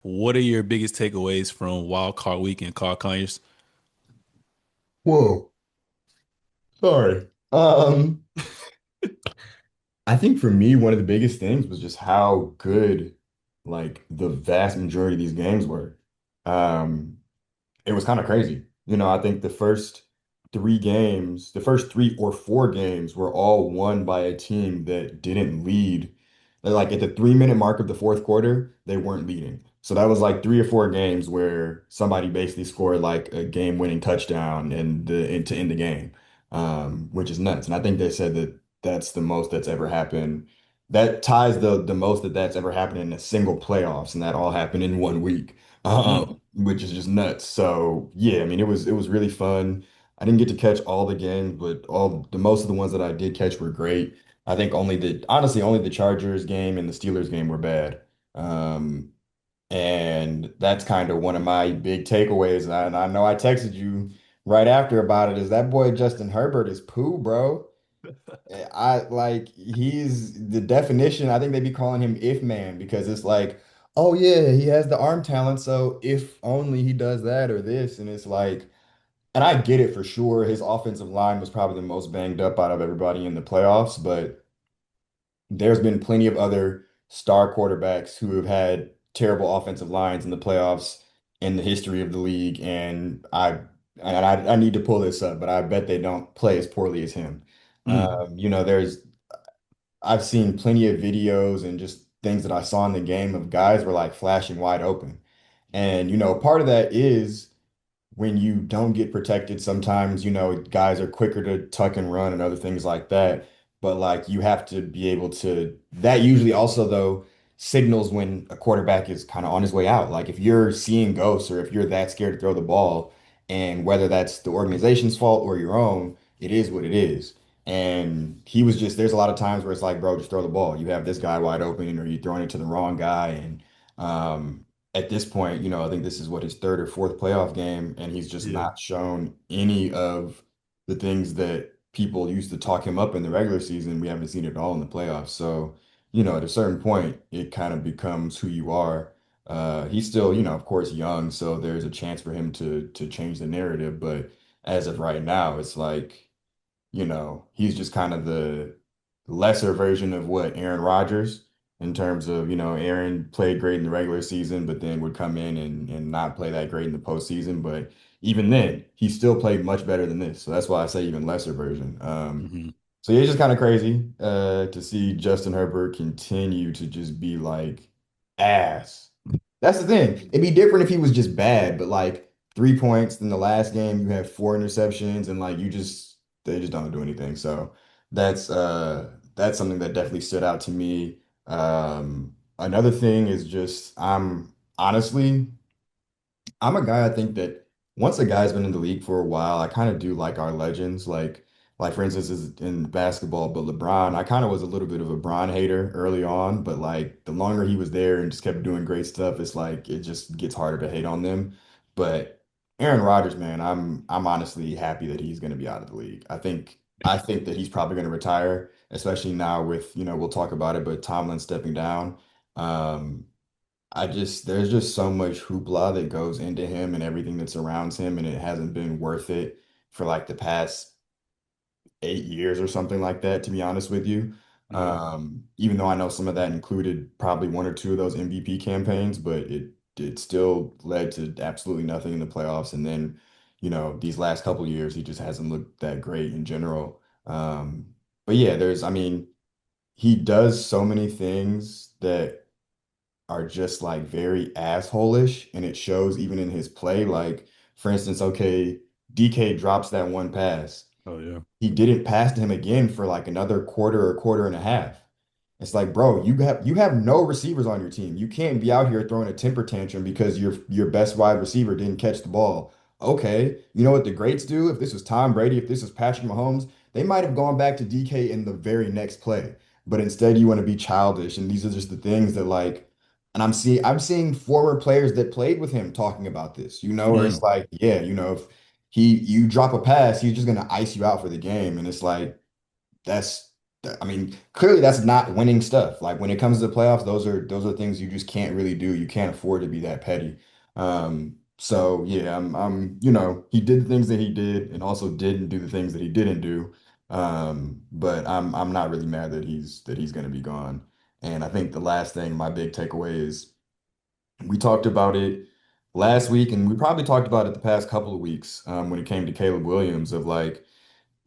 What are your biggest takeaways from Wildcard Weekend, Carl Conyers? Whoa, sorry. I think for me, one of the biggest things was just how good, like, the vast majority of these games were. Um, it was kind of crazy. I think the first 3 or 4 games were all won by a team that didn't lead. Like at the 3-minute mark of the fourth quarter, they weren't leading. So that was like 3 or 4 games where somebody basically scored like a game-winning touchdown and to end the game, which is nuts. And I think they said that that's the most that's ever happened. That ties the most that's ever happened in a single playoffs, and that all happened in one week. Mm, Which is just nuts. So yeah, I mean it was really fun. I didn't get to catch all the games, but all the most of the ones that I did catch were great. I think only the Chargers game and the Steelers game were bad. Um, and that's kind of one of my big takeaways. And I know I texted you right after about it, is that boy Justin Herbert is poo, bro. I like he's the definition. I think they be calling him if man because it's like, oh yeah, he has the arm talent, so if only he does that or this, and it's like, and I get it for sure. His offensive line was probably the most banged up out of everybody in the playoffs, but there's been plenty of other star quarterbacks who have had terrible offensive lines in the playoffs in the history of the league, and I need to pull this up, but I bet they don't play as poorly as him. mm. There's I've seen plenty of videos and just things that I saw in the game of guys were like flashing wide open. And part of that is when you don't get protected, sometimes, guys are quicker to tuck and run and other things like that. But like you have to be able to, that usually also though signals when a quarterback is kind of on his way out. Like if you're seeing ghosts or if you're that scared to throw the ball, and whether that's the organization's fault or your own, it is what it is. And he was just, there's a lot of times where it's like, bro, just throw the ball. You have this guy wide open, or you're throwing it to the wrong guy. And at this point, I think this is what his third or fourth playoff game, and he's just Yeah. not shown any of the things that people used to talk him up in the regular season. We haven't seen it all in the playoffs. So, at a certain point, it kind of becomes who you are. He's still, of course, young, so there's a chance for him to change the narrative. But as of right now, it's like, he's just kind of the lesser version of what Aaron Rodgers in terms of, Aaron played great in the regular season, but then would come in and not play that great in the postseason. But even then, he still played much better than this. So that's why I say even lesser version. Hmm. So yeah, it's just kind of crazy to see Justin Herbert continue to just be like ass. That's the thing. It'd be different if he was just bad, but like 3 points in the last game, you have 4 interceptions, and like they just don't do anything. So that's something that definitely stood out to me. Another thing is just I'm a guy I think that once a guy's been in the league for a while, I kind of do like our legends. Like for instance, is in basketball, but LeBron, I kind of was a little bit of a Bron hater early on, but like the longer he was there and just kept doing great stuff, it's like it just gets harder to hate on them. But Aaron Rodgers, man, I'm honestly happy that he's going to be out of the league. I think that he's probably going to retire, especially now with, we'll talk about it, but Tomlin stepping down. Um, there's just so much hoopla that goes into him and everything that surrounds him, and it hasn't been worth it for like the past 8 years or something like that, to be honest with you. Yeah. Even though I know some of that included probably one or two of those MVP campaigns, but it still led to absolutely nothing in the playoffs. And then, these last couple years, he just hasn't looked that great in general. But yeah, I mean, he does so many things that are just like very asshole-ish, and it shows even in his play. Like, for instance, okay, DK drops that one pass. Oh yeah. He didn't pass to him again for like another quarter or quarter and a half. It's like, bro, you have no receivers on your team. You can't be out here throwing a temper tantrum because your best wide receiver didn't catch the ball. Okay, you know what the greats do? If this was Tom Brady, if this was Patrick Mahomes, they might have gone back to DK in the very next play. But instead, you want to be childish, and these are just the things that like, and I'm seeing former players that played with him talking about this. Where it's Mm. like, yeah, if you drop a pass, he's just gonna ice you out for the game, and it's like that's I mean, clearly that's not winning stuff. Like when it comes to the playoffs, those are things you just can't really do. You can't afford to be that petty. So yeah, he did the things that he did and also didn't do the things that he didn't do. But I'm not really mad that he's gonna be gone. And I think the last thing, my big takeaway is we talked about it last week, and we probably talked about it the past couple of weeks, when it came to Caleb Williams of like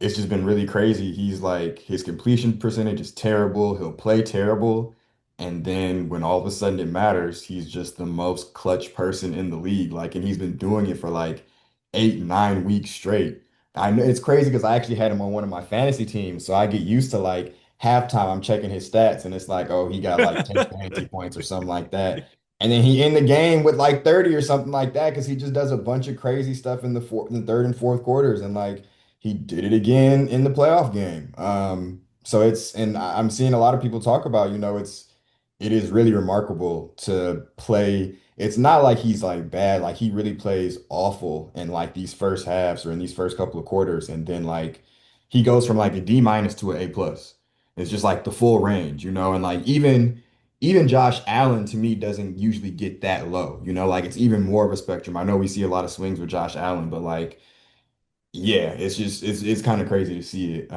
it's just been really crazy. He's like his completion percentage is terrible. He'll play terrible. And then when all of a sudden it matters, he's just the most clutch person in the league. Like, and he's been doing it for like 8, 9 weeks straight. I know it's crazy because I actually had him on one of my fantasy teams. So I get used to like halftime, I'm checking his stats and it's like, oh, he got like 10 fantasy points or something like that. And then he end the game with like 30 or something like that because he just does a bunch of crazy stuff in the third and fourth quarters. And like he did it again in the playoff game. So I'm seeing a lot of people talk about, it is really remarkable to play. It's not like he's like bad, like he really plays awful in like these first halves or in these first couple of quarters, and then like he goes from like a D minus to an A plus. It's just like the full range, and like even Josh Allen to me doesn't usually get that low, like it's even more of a spectrum. I know we see a lot of swings with Josh Allen, but like yeah, it's just it's kind of crazy to see it.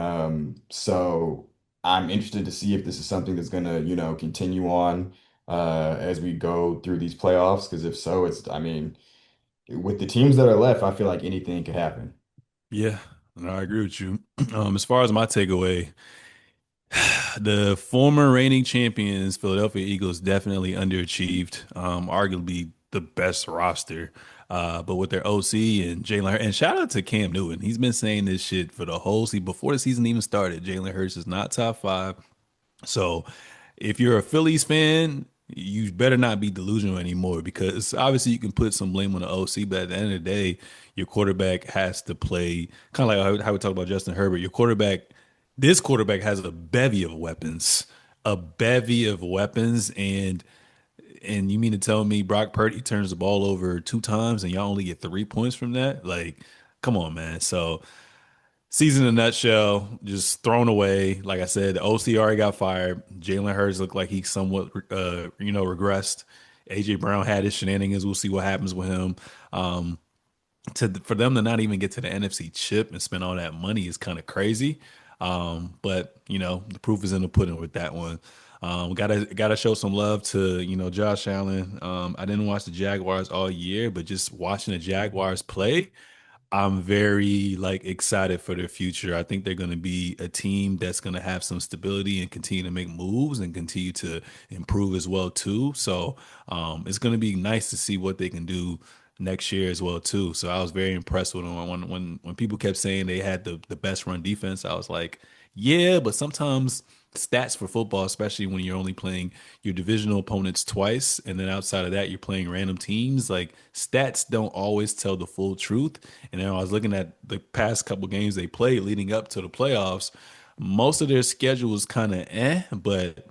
So I'm interested to see if this is something that's gonna, continue on as we go through these playoffs. Because if so, I mean, with the teams that are left, I feel like anything could happen. Yeah, no, I agree with you. As far as my takeaway, the former reigning champions, Philadelphia Eagles, definitely underachieved. Arguably the best roster. But with their OC and Jalen Hurts, and shout out to Cam Newton. He's been saying this shit for the whole season before the season even started. Jalen Hurts is not top five. So if you're a Phillies fan, you better not be delusional anymore because obviously you can put some blame on the OC, but at the end of the day, your quarterback has to play kind of like how we talk about Justin Herbert. This quarterback has a bevy of weapons, and you mean to tell me Brock Purdy turns the ball over 2 times and y'all only get 3 points from that? Like, come on, man. So season in a nutshell, just thrown away. Like I said, the OC already got fired. Jalen Hurts looked like he somewhat, regressed. AJ Brown had his shenanigans. We'll see what happens with him. Um, for them to not even get to the NFC chip and spend all that money is kind of crazy. But the proof is in the pudding with that one. Gotta show some love to Josh Allen. I didn't watch the Jaguars all year, but just watching the Jaguars play, I'm very like excited for their future. I think they're going to be a team that's going to have some stability and continue to make moves and continue to improve as well too. So it's going to be nice to see what they can do next year as well too. So I was very impressed with them when people kept saying they had the best run defense. I was like, yeah, but sometimes stats for football, especially when you're only playing your divisional opponents twice, and then outside of that, you're playing random teams. Like stats don't always tell the full truth. And then I was looking at the past couple games they played leading up to the playoffs. Most of their schedule was kind of but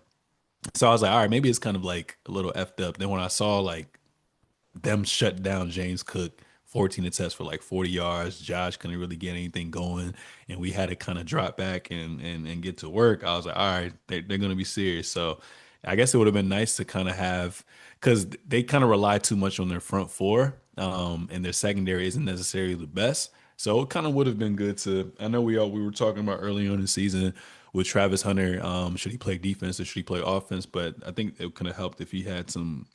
so I was like, all right, maybe it's kind of like a little effed up. Then when I saw like them shut down James Cook 14 attempts for like 40 yards. Josh couldn't really get anything going, and we had to kind of drop back and get to work. I was like, all right, they're going to be serious. So I guess it would have been nice to kind of have because they kind of rely too much on their front four, and their secondary isn't necessarily the best. So it kind of would have been good to. I know we were talking about early on in the season with Travis Hunter. Should he play defense or should he play offense? But I think it could have helped if he had some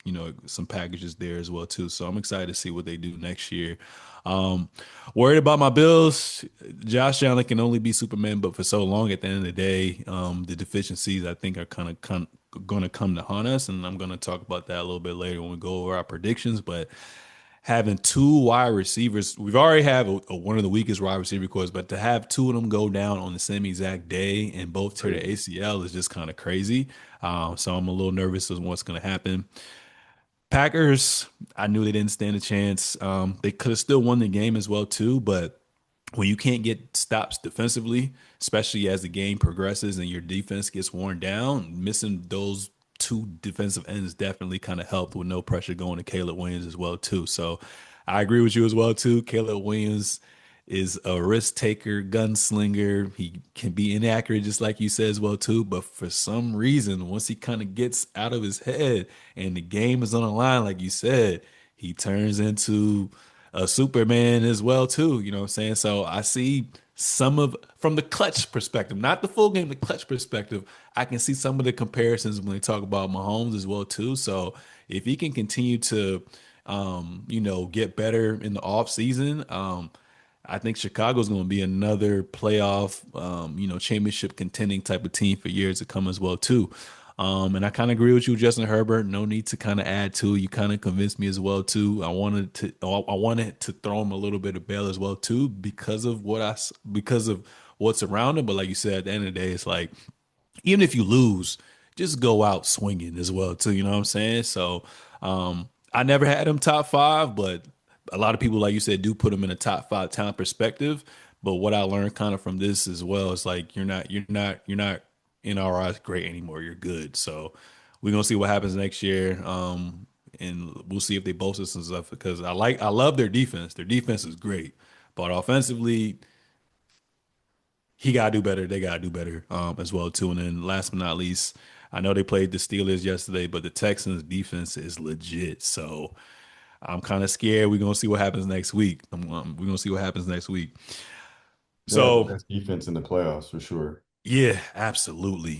packages there as well too. So I'm excited to see what they do next year. Um, Worried about my Bills. Josh Allen can only be Superman, but for so long, at the end of the day, the deficiencies I think are kind of going to come to haunt us, and I'm going to talk about that a little bit later when we go over our predictions. But having two wide receivers, we've already have one of the weakest wide receiver cores, but to have two of them go down on the same exact day and both tear the ACL is just kind of crazy. So I'm a little nervous as what's going to happen. Packers, I knew they didn't stand a chance. They could have still won the game as well too, but when you can't get stops defensively, especially as the game progresses and your defense gets worn down, missing those two defensive ends definitely kind of helped with no pressure going to Caleb Williams as well too. So I agree with you as well too. Caleb Williams is a risk taker, gunslinger. He can be inaccurate, just like you said as well too. But for some reason, once he kind of gets out of his head and the game is on the line, like you said, he turns into a Superman as well too. You know what I'm saying? So I see some of from the clutch perspective, not the full game, the clutch perspective. I can see some of the comparisons when they talk about Mahomes as well too. So if he can continue to, get better in the off season, I think Chicago's going to be another playoff, championship contending type of team for years to come as well too. And I kind of agree with you, Justin Herbert. No need to kind of add to. You kind of convinced me as well too. I wanted to throw him a little bit of bail as well too because of what's around him. But like you said, at the end of the day, it's like even if you lose, just go out swinging as well too. You know what I'm saying? So I never had him top five, but a lot of people, like you said, do put him in a top five talent perspective. But what I learned kind of from this as well is like you're not in our eyes great anymore. You're good. So we're gonna see what happens next year. And we'll see if they boast us and stuff because I love their defense. Their defense is great. But offensively, he gotta do better. They gotta do better as well too. And then last but not least, I know they played the Steelers yesterday, but the Texans defense is legit. So I'm kind of scared. We're gonna see what happens next week. We're gonna see what happens next week. They have the So best defense in the playoffs for sure. yeah, absolutely.